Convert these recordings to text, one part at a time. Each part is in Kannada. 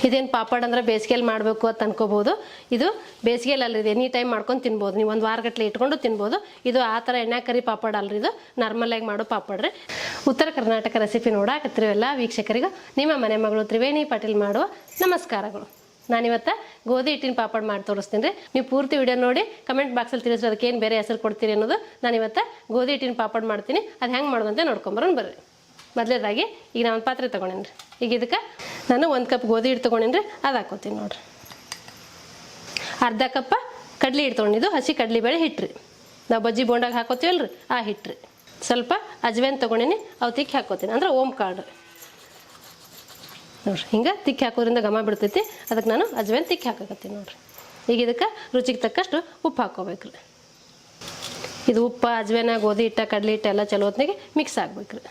ಇದೇನು ಪಾಪಡ್ ಅಂದ್ರೆ ಬೇಸಿಗೆಯಲ್ಲಿ ಮಾಡಬೇಕು ಅಂತ ಅನ್ಕೋಬಹುದು. ಇದು ಬೇಸಿಗೆಯಲ್ಲಿ ಅಲ್ರಿ, ಎನಿ ಟೈಮ್ ಮಾಡ್ಕೊಂಡು ತಿನ್ಬೋದು. ನೀವು ಒಂದು ವಾರಗಟ್ಟಲೆ ಇಟ್ಕೊಂಡು ತಿನ್ಬೋದು. ಇದು ಆ ಥರ ಎಣ್ಣೆ ಕರಿ ಪಾಪಡ್ ಅಲ್ರಿ, ಇದು ನಾರ್ಮಲ್ ಆಗಿ ಮಾಡೋ ಪಾಪಡ್ ರೀ. ಉತ್ತರ ಕರ್ನಾಟಕ ರೆಸಿಪಿ ನೋಡಾಕತ್ತಿರೋ ಎಲ್ಲ ವೀಕ್ಷಕರಿಗೂ ನಿಮ್ಮ ಮನೆ ಮಗಳು ತ್ರಿವೇಣಿ ಪಾಟೀಲ್ ಮಾಡುವ ನಮಸ್ಕಾರಗಳು. ನಾನಿವತ್ತು ಗೋಧಿ ಹಿಟ್ಟಿನ ಪಾಪಡ್ ಮಾಡಿ ತೋರಿಸ್ತೀನಿ ರೀ. ನೀವು ಪೂರ್ತಿ ವಿಡಿಯೋ ನೋಡಿ ಕಮೆಂಟ್ ಬಾಕ್ಸಲ್ಲಿ ತಿಳಿಸ್ರಿ ಅದಕ್ಕೆ ಏನು ಬೇರೆ ಹೆಸರು ಕೊಡ್ತೀರಿ ಅನ್ನೋದು. ನಾನಿವತ್ತು ಗೋಧಿ ಹಿಟ್ಟಿನ ಪಾಪಡ್ ಮಾಡ್ತೀನಿ, ಅದು ಹೆಂಗೆ ಮಾಡೋದಂತೆ ನೋಡ್ಕೊಂಬರೋಣ ಬರ್ರಿ. ಮೊದಲೇದಾಗಿ ಈಗ ನಾನು ಒಂದು ಪಾತ್ರೆ ತೊಗೊಂಡೇನಿ ರೀ. ಈಗ ಇದಕ್ಕೆ ನಾನು 1 ಕಪ್ ಗೋಧಿ ಹಿಟ್ಟು ತೊಗೊಂಡೇನಿ ರೀ, ಅದು ಹಾಕೋತೀನಿ ನೋಡಿರಿ. ಅರ್ಧ ಕಪ್ಪ ಕಡ್ಲಿ ಹಿಟ್ಟು ತೊಗೊಂಡಿದ್ದು, ಹಸಿ ಕಡ್ಲಿ ಬೇಳೆ ಹಿಟ್ಟು ರೀ. ನಾವು ಬಜ್ಜಿ ಬೋಂಡಾಗ ಹಾಕೋತೀವಲ್ಲ ರೀ, ಆ ಹಿಟ್ಟು ರೀ. ಸ್ವಲ್ಪ ಅಜ್ವೇನ್ ತೊಗೊಂಡೇನಿ, ಅವು ತಿಕ್ಕಿ ಹಾಕೋತೀನಿ, ಅಂದ್ರೆ ಓಮ್ ಕಾಳು ರೀ. ನೋಡಿರಿ, ಹಿಂಗೆ ತಿಕ್ಕಿ ಹಾಕೋದ್ರಿಂದ ಘಮ ಬಿಡ್ತೈತಿ, ಅದಕ್ಕೆ ನಾನು ಅಜ್ವೇನ್ ತಿಕ್ಕಿ ಹಾಕಕತ್ತೀನಿ ನೋಡಿರಿ. ಈಗ ಇದಕ್ಕೆ ರುಚಿಗೆ ತಕ್ಕಷ್ಟು ಉಪ್ಪು ಹಾಕ್ಕೋಬೇಕು ರೀ. ಇದು ಉಪ್ಪು, ಅಜ್ವೇನ, ಗೋಧಿ ಹಿಟ್ಟ, ಕಡ್ಲಿ ಹಿಟ್ಟು ಎಲ್ಲ ಚಲೋ ಹೊತ್ತಿನಾಗೆ ಮಿಕ್ಸ್ ಆಗ್ಬೇಕು ರೀ.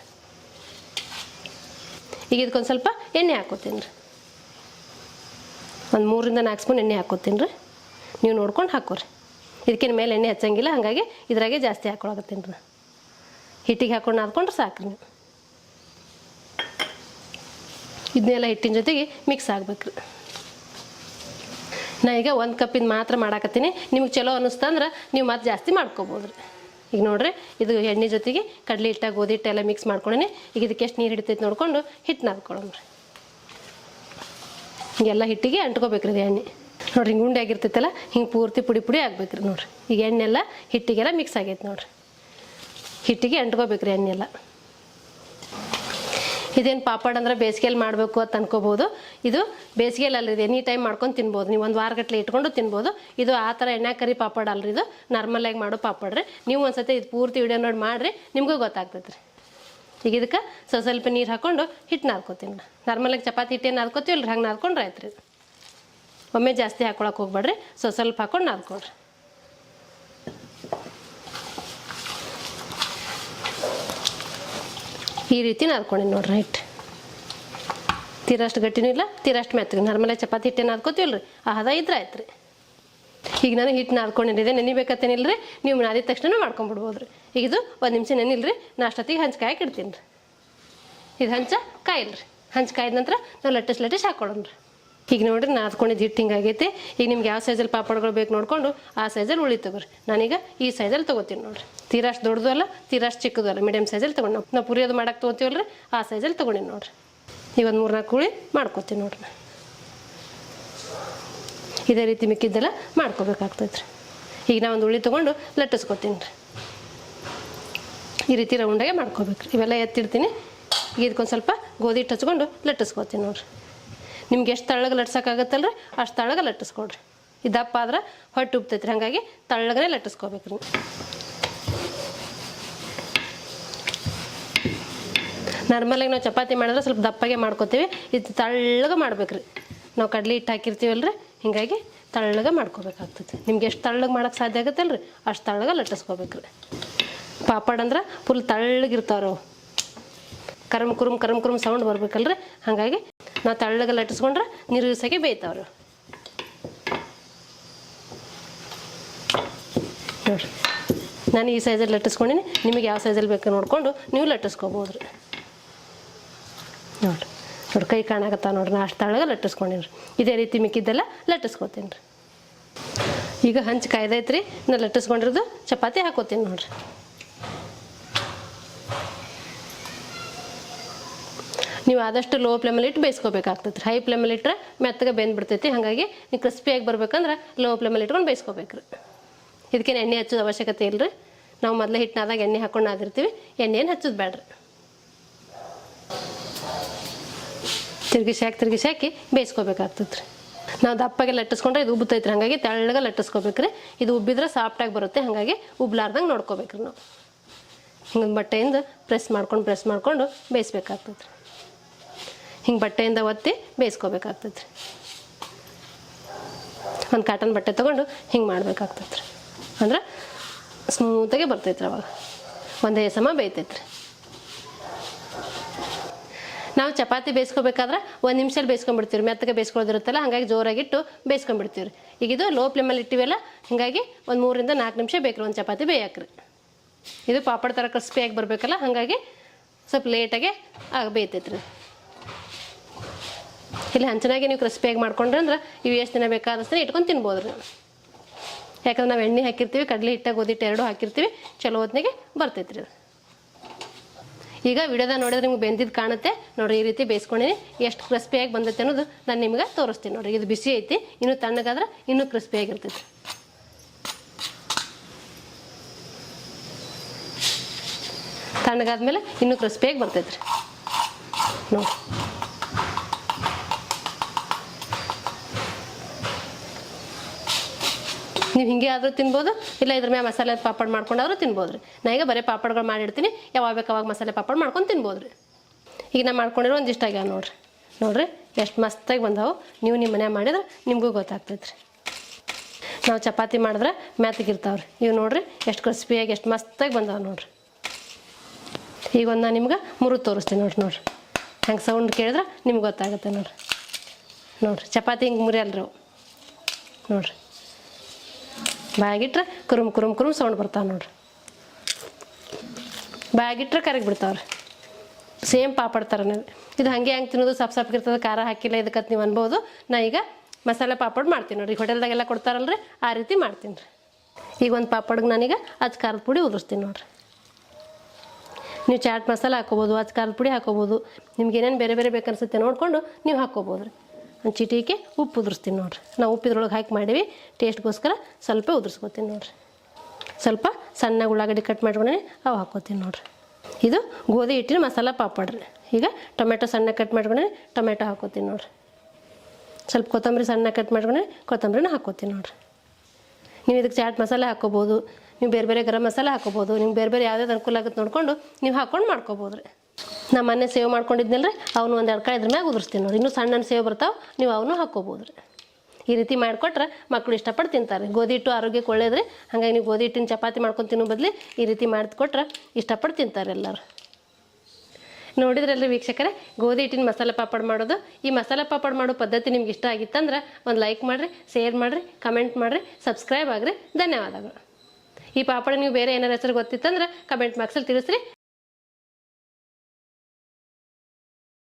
ಈಗ ಇದಕ್ಕೊಂದು ಸ್ವಲ್ಪ ಎಣ್ಣೆ ಹಾಕೋತೀನಿ ರೀ. ಒಂದು 3 ರಿಂದ 4 ಸ್ಪೂನ್ ಎಣ್ಣೆ ಹಾಕೋತೀನಿ ರೀ. ನೀವು ನೋಡ್ಕೊಂಡು ಹಾಕೋರಿ, ಇದಕ್ಕಿನ ಮೇಲೆ ಎಣ್ಣೆ ಹಚ್ಚಂಗಿಲ್ಲ, ಹಾಗಾಗಿ ಇದ್ರಾಗೆ ಜಾಸ್ತಿ ಹಾಕೊಳಕತ್ತೀನಿ ರೀ. ಹಿಟ್ಟಿಗೆ ಹಾಕೊಂಡು ನಾದ್ಕೊಂಡ್ರೆ ಸಾಕ್ರಿ ನೀವು. ಇದನ್ನೆಲ್ಲ ಹಿಟ್ಟಿನ ಜೊತೆಗೆ ಮಿಕ್ಸ್ ಆಗ್ಬೇಕು ರೀ. ನಾ ಈಗ 1 ಕಪ್ಪಿಂದ ಮಾತ್ರ ಮಾಡಾಕತ್ತೀನಿ. ನಿಮ್ಗೆ ಚಲೋ ಅನ್ನಿಸ್ತಂದ್ರೆ ನೀವು ಮತ್ತೆ ಜಾಸ್ತಿ ಮಾಡ್ಕೋಬೋದು ರೀ. ಈಗ ನೋಡ್ರಿ, ಇದು ಎಣ್ಣೆ ಜೊತೆಗೆ ಕಡ್ಲಿ ಹಿಟ್ಟ, ಗೋಧಿ ಹಿಟ್ಟ ಎಲ್ಲ ಮಿಕ್ಸ್ ಮಾಡ್ಕೊಂಡೇನೆ. ಈಗ ಇದಕ್ಕೆ ಎಷ್ಟು ನೀರು ಹಿಡಿತೈತೆ ನೋಡ್ಕೊಂಡು ಹಿಟ್ಟು ನಾದ್ಕೊಳ್ಳೋಣ ರೀ. ಹಿಂಗೆಲ್ಲ ಹಿಟ್ಟಿಗೆ ಅಂಟ್ಕೋಬೇಕ್ರಿ ಇದು ಎಣ್ಣೆ. ನೋಡ್ರಿ, ಹಿಂಗೆ ಉಂಡೆ ಆಗಿರ್ತೈತಲ್ಲ, ಹಿಂಗೆ ಪೂರ್ತಿ ಪುಡಿ ಪುಡಿ ಆಗ್ಬೇಕ್ರಿ. ನೋಡ್ರಿ, ಈಗ ಎಣ್ಣೆಲ್ಲ ಹಿಟ್ಟಿಗೆಲ್ಲ ಮಿಕ್ಸ್ ಆಗೈತೆ ನೋಡ್ರಿ. ಹಿಟ್ಟಿಗೆ ಅಂಟ್ಕೋಬೇಕ್ರಿ ಎಣ್ಣೆ ಎಲ್ಲ. ಇದೇನು ಪಾಪಡ್ ಅಂದ್ರೆ ಬೇಸಿಗೆಯಲ್ಲಿ ಮಾಡಬೇಕು ಅಂತ ಅನ್ಕೋಬಹುದು. ಇದು ಬೇಸಿಗೆಯಲ್ಲಿ ಅಲ್ರಿ, ಎನಿ ಟೈಮ್ ಮಾಡ್ಕೊಂಡು ತಿನ್ಬೋದು. ನೀವು ಒಂದು ವಾರಗಟ್ಟಲೆ ಇಟ್ಕೊಂಡು ತಿನ್ಬೋದು. ಇದು ಆ ಥರ ಎಣ್ಣೆ ಕರಿ ಪಾಪಡ್ ಅಲ್ರಿ, ಇದು ನಾರ್ಮಲ್ ಆಗಿ ಮಾಡೋ ಪಾಪಡ್ ರೀ. ನೀವು ಒಂದ್ಸತಿ ಇದು ಪೂರ್ತಿ ವಿಡಿಯೋ ನೋಡಿ ಮಾಡಿರಿ, ನಿಮಗೂ ಗೊತ್ತಾಗ್ತೈತೆ ರೀ. ಈಗ ಇದಕ್ಕೆ ಸ್ವಲ್ಪ ನೀರು ಹಾಕ್ಕೊಂಡು ಹಿಟ್ಟು ನಾದ್ಕೋತೀನಿ. ನಾರ್ಮಲಾಗಿ ಚಪಾತಿ ಹಿಟ್ಟೇನು ನಾದ್ಕೋತೀವಲ್ರಿ, ಹಂಗೆ ನಾದ್ಕೊಂಡ್ರೆ ಆಯ್ತು ರೀ. ಒಮ್ಮೆ ಜಾಸ್ತಿ ಹಾಕೊಳಕ್ಕೆ ಹೋಗ್ಬೇಡ್ರಿ, ಸ್ವಲ್ಪ ಹಾಕೊಂಡು ನಾದ್ಕೊಡ್ರಿ. ಈ ರೀತಿ ನಾದ್ಕೊಂಡಿ ನೋಡ್ರಿ ಹಿಟ್ಟು. ತೀರಷ್ಟು ಗಟ್ಟಿನೂ ಇಲ್ಲ, ತೀರಷ್ಟು ಮೆತ್ತಗೆ. ನಾರ್ಮಲಾಗಿ ಚಪಾತಿ ಹಿಟ್ಟೇನು ನಾದ್ಕೋತೀವಲ್ರಿ, ಆ ಹದ ಇದ್ರೆ ಆಯ್ತು ರೀ. ಈಗ ನಾನು ಹಿಟ್ಟು ನಾದ್ಕೊಂಡಿದ್ದೆ, ನೆನಿಬೇಕತ್ತೇನಿಲ್ಲ ರೀ. ನೀವು ನಾದಿದ ತಕ್ಷಣ ಮಾಡ್ಕೊಂಡ್ಬಿಡ್ಬೋದು ರೀ. ಈಗ ಇದು 1 ನಿಮಿಷ ನೆನಿಲ್ರಿ, ನಾ ಅಷ್ಟೊತ್ತಿಗೆ ಹಂಚ್ಕಾಯಕ್ಕೆ ಇಡ್ತೀನಿ ರೀ. ಇದು ಹಂಚ ಕಾಯಿಲ್ರಿ. ಹಂಚು ಕಾಯ್ದ ನಂತರ ನಾವು ಲಟ್ಟಿಸ್ ಹಾಕೊಳ್ಳೋಣ ರೀ. ಈಗ ನೋಡಿರಿ, ನಾದ್ಕೊಂಡಿದ್ದು ಹಿಟ್ಟು ಹಿಂಗಾಗೈತಿ. ಈಗ ನಿಮ್ಗೆ ಯಾವ ಸೈಜಲ್ಲಿ ಪಾಪಡ್ಗಳು ಬೇಕು ನೋಡಿಕೊಂಡು ಆ ಸೈಜಲ್ಲಿ ಉಳಿ ತಗೋರಿ. ನಾನೀಗ ಈ ಸೈಜಲ್ಲಿ ತೊಗೋತೀನಿ ನೋಡಿರಿ. ತೀರಷ್ಟು ದೊಡ್ಡದು ಅಲ್ಲ, ತೀರಷ್ಟು ಚಿಕ್ಕದು ಅಲ್ಲ, ಮೀಡಿಯಮ್ ಸೈಜಲ್ಲಿ ತೊಗೊಂಡು ನಾವು ಪುರಿಯೋದು ಮಾಡಕ್ಕೆ ತೊಗೋತೀವಲ್ರಿ, ಆ ಸೈಜಲ್ಲಿ ತೊಗೊಂಡಿನಿ ನೋಡಿರಿ. ಈಗ ಒಂದು 3-4 ಉಳಿ ಮಾಡ್ಕೊತೀನಿ ನೋಡ್ರಿ. ಇದೇ ರೀತಿ ಮಿಕ್ಕಿದ್ದೆಲ್ಲ ಮಾಡ್ಕೋಬೇಕಾಗ್ತೈತೆ ರೀ. ಈಗ ನಾ ಒಂದು ಉಳಿ ತೊಗೊಂಡು ಲಟ್ಟಿಸ್ಕೊತೀನಿ ರೀ. ಈ ರೀತಿ ರೌಂಡಾಗೆ ಮಾಡ್ಕೋಬೇಕ್ರಿ. ಇವೆಲ್ಲ ಎತ್ತಿಡ್ತೀನಿ. ಈಗ ಇದಕ್ಕೊಂದು ಸ್ವಲ್ಪ ಗೋಧಿ ಹಿಟ್ಟು ಹಚ್ಕೊಂಡು ಲಟ್ಟಿಸ್ಕೊತೀನಿ ನೋಡಿರಿ. ನಿಮ್ಗೆ ಎಷ್ಟು ತಳ್ಳಗೆ ಲಟ್ಸೋಕ್ಕಾಗತ್ತಲ್ರಿ, ಅಷ್ಟು ತಳ್ಳಗೆ ಲಟ್ಟಿಸ್ಕೊಡ್ರಿ. ಇದು ದಪ್ಪ ಆದ್ರೆ ಹೊಟ್ಟೆ ಉಬ್ತೈತ್ರಿ, ಹಾಗಾಗಿ ತಳ್ಳಗನೇ ಲಟ್ಟಿಸ್ಕೋಬೇಕ್ರಿ. ನಾರ್ಮಲಾಗಿ ನಾವು ಚಪಾತಿ ಮಾಡಿದ್ರೆ ಸ್ವಲ್ಪ ದಪ್ಪಗೆ ಮಾಡ್ಕೋತೀವಿ. ಇದು ತಳ್ಳಗೆ ಮಾಡ್ಬೇಕ್ರಿ. ನಾವು ಕಡ್ಲಿ ಹಿಟ್ಟು ಹಾಕಿರ್ತೀವಲ್ರಿ, ಹೀಗಾಗಿ ತಳ್ಳಗೆ ಮಾಡ್ಕೋಬೇಕಾಗ್ತೈತಿ. ನಿಮ್ಗೆ ಎಷ್ಟು ತಳ್ಳಗೆ ಮಾಡೋಕ್ಕೆ ಸಾಧ್ಯ ಆಗುತ್ತಲ್ರಿ, ಅಷ್ಟು ತಳ್ಳಗೆ ಲಟ್ಟಿಸ್ಕೋಬೇಕ್ರಿ. ಪಾಪಡ್ ಅಂದ್ರೆ ಫುಲ್ ತಳ್ಳಗಿರ್ತಾವ್ರಿ ಅವು. ಕರಮ್ ಕುರುಮ್ ಸೌಂಡ್ ಬರ್ಬೇಕಲ್ರಿ, ಹಾಗಾಗಿ ನಾವು ತಳ್ಳಗೆ ಲಟ್ಟಿಸ್ಕೊಂಡ್ರೆ ನೀರುಸಾಗಿ ಬೇಯ್ತಾವ್ರಿ. ನೋಡಿರಿ, ನಾನು ಈ ಸೈಜಲ್ಲಿ ಲಟ್ಟಿಸ್ಕೊಂಡಿನಿ. ನಿಮಗೆ ಯಾವ ಸೈಜಲ್ಲಿ ಬೇಕು ನೋಡಿಕೊಂಡು ನೀವು ಲಟ್ಟಿಸ್ಕೋಬೋದು ರೀ. ನೋಡ್ರಿ ಕೈ ಕಾಣಾಕತ್ತಾವ ನೋಡ್ರಿ, ನಾ ಅಷ್ಟು ತಳ್ಳಗೆ ಲಟ್ಟಿಸ್ಕೊಂಡಿನಿ ರೀ. ಇದೇ ರೀತಿ ಮಿಕ್ಕಿದ್ದೆಲ್ಲ ಲಟ್ಟಿಸ್ಕೋತೀನಿ ರೀ. ಈಗ ಹಂಚು ಕಾಯ್ದೈತ್ರಿ, ನಾನು ಲಟ್ಟಿಸ್ಕೊಂಡಿರೋದು ಚಪಾತಿ ಹಾಕೋತೀನಿ ನೋಡ್ರಿ. ನೀವು ಆದಷ್ಟು ಲೋ ಫ್ಲೇಮಲ್ಲಿ ಇಟ್ಟು ಬೇಯಿಸ್ಕೋಬೇಕಾಗ್ತೈತೆ. ಹೈ ಫ್ಲೇಮಲ್ಲಿ ಇಟ್ಟರೆ ಮೆತ್ತಗೆ ಬೆಂದ್ಬಿಡ್ತೈತಿ. ಹಾಗಾಗಿ ನೀವು ಕ್ರಿಸ್ಪಿಯಾಗಿ ಬರ್ಬೇಕಂದ್ರೆ ಲೋ ಫ್ಲೇಮಲ್ಲಿ ಇಟ್ಕೊಂಡು ಬೇಯಿಸ್ಕೋಬೇಕ್ರಿ. ಇದಕ್ಕೇನು ಎಣ್ಣೆ ಹಚ್ಚೋದು ಅವಶ್ಯಕತೆ ಇಲ್ಲರಿ. ನಾವು ಮೊದಲೇ ಹಿಟ್ಟಿನಾದಾಗ ಎಣ್ಣೆ ಹಾಕೊಂಡು ನಾದಿರ್ತೀವಿ, ಎಣ್ಣೆ ಏನು ಹಚ್ಚೋದು ಬೇಡ್ರಿ. ತಿರುಗಿಸಿ ಹಾಕಿ ಬೇಯಿಸ್ಕೋಬೇಕಾಗ್ತೈತೆ ರೀ. ನಾವು ದಪ್ಪಗೆ ಲಟ್ಟಿಸ್ಕೊಂಡ್ರೆ ಇದು ಉಬ್ಬತೈತ್ರಿ, ಹಾಗಾಗಿ ತೆಳ್ಳಗೆ ಲಟ್ಟಿಸ್ಕೋಬೇಕ್ರಿ. ಇದು ಉಬ್ಬಿದ್ರೆ ಸಾಫ್ಟಾಗಿ ಬರುತ್ತೆ, ಹಾಗಾಗಿ ಉಬ್ಲಾರ್ದಂಗೆ ನೋಡ್ಕೋಬೇಕ್ರಿ. ನಾವು ಹಿಂಗೆ ಬಟ್ಟೆಯಿಂದ ಪ್ರೆಸ್ ಮಾಡ್ಕೊಂಡು ಬೇಯಿಸ್ಬೇಕಾಗ್ತೈತೆ ರೀ. ಹಿಂಗೆ ಬಟ್ಟೆಯಿಂದ ಒತ್ತಿ ಬೇಯಿಸ್ಕೋಬೇಕಾಗ್ತೈತೆ ರೀ. ಒಂದು ಕಾಟನ್ ಬಟ್ಟೆ ತೊಗೊಂಡು ಹಿಂಗೆ ಮಾಡ್ಬೇಕಾಗ್ತೈತೆ ರೀ. ಅಂದ್ರೆ ಸ್ಮೂತಾಗೆ ಬರ್ತೈತೆ ರೀ. ಅವಾಗ ಒಂದೇ ಸಮ ಬೇಯ್ತೈತೆ ರೀ. ನಾವು ಚಪಾತಿ ಬೇಯಿಸ್ಕೋಬೇಕಾದ್ರೆ 1 ನಿಮಿಷದಲ್ಲಿ ಬೇಯಿಸ್ಕೊಂಡ್ಬಿಡ್ತೀವಿ. ಮೆತ್ತಗೆ ಬೇಯಿಸ್ಕೊಳ್ಳೋದಿರುತ್ತಲ್ಲ, ಹಾಗಾಗಿ ಜೋರಾಗಿಟ್ಟು ಬೇಯಿಸ್ಕೊಂಡ್ಬಿಡ್ತೀವಿ. ಈಗ ಇದು ಲೋ ಫ್ಲೇಮಲ್ಲಿ ಇಟ್ಟಿವಲ್ಲ, ಹಾಗಾಗಿ ಒಂದು 3 ರಿಂದ 4 ನಿಮಿಷ ಬೇಕ್ರಿ ಒಂದು ಚಪಾತಿ ಬೇಯಕ್ರಿ. ಇದು ಪಾಪಡ್ ಥರ ಕ್ರಿಸ್ಪಿಯಾಗಿ ಬರಬೇಕಲ್ಲ, ಹಾಗಾಗಿ ಸ್ವಲ್ಪ ಲೇಟಾಗೆ ಬೇಯ್ತೈತೆ ರೀ. ಇಲ್ಲಿ ಹಂಚನಾಗೆ ನೀವು ಕ್ರಿಸ್ಪಿಯಾಗಿ ಮಾಡ್ಕೊಂಡ್ರೆ ಅಂದ್ರೆ ಇವು ಎಷ್ಟು ದಿನ ಬೇಕಾದಷ್ಟು ಇಟ್ಕೊಂಡು ತಿನ್ಬೋದು ರೀ. ಯಾಕಂದ್ರೆ ನಾವು ಎಣ್ಣೆ ಹಾಕಿರ್ತೀವಿ, ಕಡಲೆ ಹಿಟ್ಟ ಗೋಧಿ ಹಿಟ್ಟು ಎರಡೂ ಹಾಕಿರ್ತೀವಿ, ಚಲೋ ಹೊತ್ತಿಗೆ ಬರ್ತೈತೆ ರೀ. ಈಗ ವಿಡಿಯೋದಾಗ ನೋಡಿದ್ರೆ ನಿಮ್ಗೆ ಬೆಂದಿದ್ದು ಕಾಣುತ್ತೆ ನೋಡಿರಿ. ಈ ರೀತಿ ಬೇಯಿಸ್ಕೊಂಡಿನಿ. ಎಷ್ಟು ಕ್ರಿಸ್ಪಿಯಾಗಿ ಬಂದೈತೆ ಅನ್ನೋದು ನಾನು ನಿಮ್ಗೆ ತೋರಿಸ್ತೀನಿ ನೋಡಿರಿ. ಇದು ಬಿಸಿ ಐತಿ, ಇನ್ನೂ ತಣ್ಣಗಾದ್ರೆ ಇನ್ನೂ ಕ್ರಿಸ್ಪಿಯಾಗಿರ್ತೈತಿ. ತಣ್ಣಗಾದ್ಮೇಲೆ ಇನ್ನೂ ಕ್ರಿಸ್ಪಿಯಾಗಿ ಬರ್ತೈತೆ ರೀ ನೋಡಿ. ನೀವು ಹಿಂಗೆ ಆದರೂ ತಿನ್ಬೋದು, ಇಲ್ಲ ಇದ್ರ ಮೇಲೆ ಮಸಾಲೆ ಪಾಪಡ್ ಮಾಡ್ಕೊಂಡಾದ್ರೂ ತಿನ್ಬೋದು ರೀ. ನಾ ಈಗ ಬರೀ ಪಾಪಡ್ಗಳು ಮಾಡಿರ್ತೀನಿ, ಯಾವಾಗ ಬೇಕು ಅವಾಗ ಮಸಾಲೆ ಪಾಪಡ್ ಮಾಡ್ಕೊಂಡು ತಿನ್ಬೋದು ರೀ. ಈಗ ನಾ ಮಾಡ್ಕೊಂಡಿರೋ ಒಂದಿಷ್ಟು ಆಗ್ಯಾವ ನೋಡ್ರಿ ಎಷ್ಟು ಮಸ್ತಾಗಿ ಬಂದಾವು. ನೀವು ನಿಮ್ಮ ಮನೆ ಮಾಡಿದ್ರೆ ನಿಮಗೂ ಗೊತ್ತಾಗ್ತೈತೆ ರೀ. ನಾವು ಚಪಾತಿ ಮಾಡಿದ್ರೆ ಮ್ಯಾತಿಗಿರ್ತಾವ್ರಿ. ಇವು ನೋಡಿರಿ ಎಷ್ಟು ಕ್ರಿಸ್ಪಿಯಾಗಿ ಎಷ್ಟು ಮಸ್ತಾಗಿ ಬಂದಾವೆ ನೋಡಿರಿ. ಈಗ ಒಂದು ನಾನು ನಿಮ್ಗೆ ಮುರಿದು ತೋರಿಸ್ತೀನಿ ನೋಡ್ರಿ. ಹಂಗೆ ಸೌಂಡ್ ಕೇಳಿದ್ರೆ ನಿಮ್ಗೆ ಗೊತ್ತಾಗುತ್ತೆ ನೋಡ್ರಿ. ಚಪಾತಿ ಹಿಂಗೆ ಮುರಿಯಲ್ರಿ ಅವು ನೋಡ್ರಿ. ಬಾಯಾಗಿಟ್ರೆ ಕುರುಮ್ ಕುರುಮ್ ಕುರುಮ್ ಸೌಂಡ್ ಬರ್ತಾವೆ ನೋಡ್ರಿ. ಬಾಯಾಗಿಟ್ರೆ ಕರಗಿ ಬಿಡ್ತಾವ್ರಿ. ಸೇಮ್ ಪಾಪಡ್ ಥರನೇ ಇದು. ಹಾಗೆ ಹೆಂಗೆ ತಿನ್ನೋದು ಸಪ್ಪಗಿರ್ತದೆ, ಖಾರ ಹಾಕಿಲ್ಲ ಇದಕ್ಕಂತ ನೀವು ಅನ್ಬೋದು. ನಾ ಈಗ ಮಸಾಲೆ ಪಾಪಡ್ ಮಾಡ್ತೀನಿ ನೋಡಿರಿ. ಹೋಟೆಲ್ದಾಗೆಲ್ಲ ಕೊಡ್ತಾರಲ್ರಿ, ಆ ರೀತಿ ಮಾಡ್ತೀನಿ ರೀ. ಈಗ ಒಂದು ಪಾಪಡ್ಗೆ ನಾನೀಗ ಅಚ್ಚ ಖಾರದ ಪುಡಿ ಉದುರಿಸ್ತೀನಿ ನೋಡಿರಿ. ನೀವು ಚಾಟ್ ಮಸಾಲೆ ಹಾಕೋಬೋದು, ಅಚ್ಚ ಖಾರದ ಪುಡಿ ಹಾಕೋಬೋದು. ನಿಮ್ಗೆ ಏನೇನು ಬೇರೆ ಬೇರೆ ಬೇಕನ್ಸುತ್ತೆ ನೋಡಿಕೊಂಡು ನೀವು ಹಾಕ್ಕೋಬೋದು ರೀ. ಒಂದು ಚಿಟಿಕೆ ಉಪ್ಪು ಉದುರಿಸ್ತೀನಿ ನೋಡಿರಿ. ನಾವು ಉಪ್ಪು ಇದ್ರೊಳಗೆ ಹಾಕಿ ಮಾಡೀವಿ, ಟೇಸ್ಟ್ಗೋಸ್ಕರ ಸ್ವಲ್ಪ ಉದುರಿಸ್ಕೊತೀನಿ ನೋಡಿರಿ. ಸ್ವಲ್ಪ ಸಣ್ಣ ಉಳ್ಳಾಗಡ್ಡಿ ಕಟ್ ಮಾಡ್ಕೊಂಡೇ ಅವು ಹಾಕ್ಕೋತೀನಿ ನೋಡಿರಿ. ಇದು ಗೋಧಿ ಹಿಟ್ಟಿನ ಮಸಾಲ ಪಾಪಡ್ ರೀ. ಈಗ ಟೊಮೆಟೊ ಸಣ್ಣ ಕಟ್ ಮಾಡ್ಕೊಂಡೇ ಟೊಮೆಟೊ ಹಾಕ್ಕೋತೀನಿ ನೋಡಿರಿ. ಸ್ವಲ್ಪ ಕೊತ್ತಂಬರಿ ಸಣ್ಣ ಕಟ್ ಮಾಡ್ಕೊಂಡೇ ಕೊತ್ತಂಬರಿನ ಹಾಕ್ಕೋತೀನಿ ನೋಡಿರಿ. ನೀವು ಇದಕ್ಕೆ ಚಾಟ್ ಮಸಾಲೆ ಹಾಕ್ಕೋಬೋದು, ನೀವು ಬೇರೆ ಬೇರೆ ಗರಂ ಮಸಾಲೆ ಹಾಕ್ಕೋಬೋದು. ನಿಮ್ಗೆ ಬೇರೆ ಬೇರೆ ಯಾವ್ಯಾವ್ದು ಅನುಕೂಲ ಆಗುತ್ತೆ ನೋಡಿಕೊಂಡು ನೀವು ಹಾಕ್ಕೊಂಡು ಮಾಡ್ಕೋಬೋದು ರೀ. ನಾ ಮೊನ್ನೆ ಸೇವ್ ಮಾಡ್ಕೊಂಡಿದ್ನಲ್ರಿ, ಅವನು ಒಂದು ಎರಡು ಕಾಯಿ ಇದ್ರ ಮ್ಯಾಗ ಉದುರಿಸ್ತೀನಿ ನೋಡಿ. ಇನ್ನೂ ಸಣ್ಣ ಸೇವ್ ಬರ್ತಾವೆ, ನೀವು ಅವನು ಹಾಕ್ಕೋಬೋದು ರೀ. ಈ ರೀತಿ ಮಾಡಿಕೊಟ್ರೆ ಮಕ್ಕಳು ಇಷ್ಟಪಟ್ಟು ತಿಂತಾರೆ. ಗೋಧಿ ಹಿಟ್ಟು ಆರೋಗ್ಯಕ್ಕೆ ಒಳ್ಳೇದ್ರಿ. ಹಾಗಾಗಿ ನೀವು ಗೋಧಿ ಹಿಟ್ಟಿನ ಚಪಾತಿ ಮಾಡ್ಕೊಂಡು ತಿನ್ನೋ ಬದಲಿ ಈ ರೀತಿ ಮಾಡಿಕೊಟ್ರೆ ಇಷ್ಟಪಟ್ಟು ತಿಂತಾರೆ ಎಲ್ಲರೂ. ನೋಡಿದ್ರಲ್ರಿ ವೀಕ್ಷಕರೇ, ಗೋಧಿ ಹಿಟ್ಟಿನ ಮಸಾಲೆ ಪಾಪಡ್ ಮಾಡೋದು. ಈ ಮಸಾಲೆ ಪಾಪಡ್ ಮಾಡೋ ಪದ್ಧತಿ ನಿಮ್ಗೆ ಇಷ್ಟ ಆಗಿತ್ತಂದ್ರೆ ಒಂದು ಲೈಕ್ ಮಾಡಿರಿ, ಶೇರ್ ಮಾಡಿರಿ, ಕಮೆಂಟ್ ಮಾಡಿರಿ, ಸಬ್ಸ್ಕ್ರೈಬ್ ಆಗಿರಿ. ಧನ್ಯವಾದಗಳು. ಈ ಪಾಪಡ ನೀವು ಬೇರೆ ಏನಾರ ಹೆಸರು ಗೊತ್ತಿತ್ತಂದ್ರೆ ಕಮೆಂಟ್ ಬಾಕ್ಸಲ್ಲಿ ತಿಳಿಸ್ರಿ,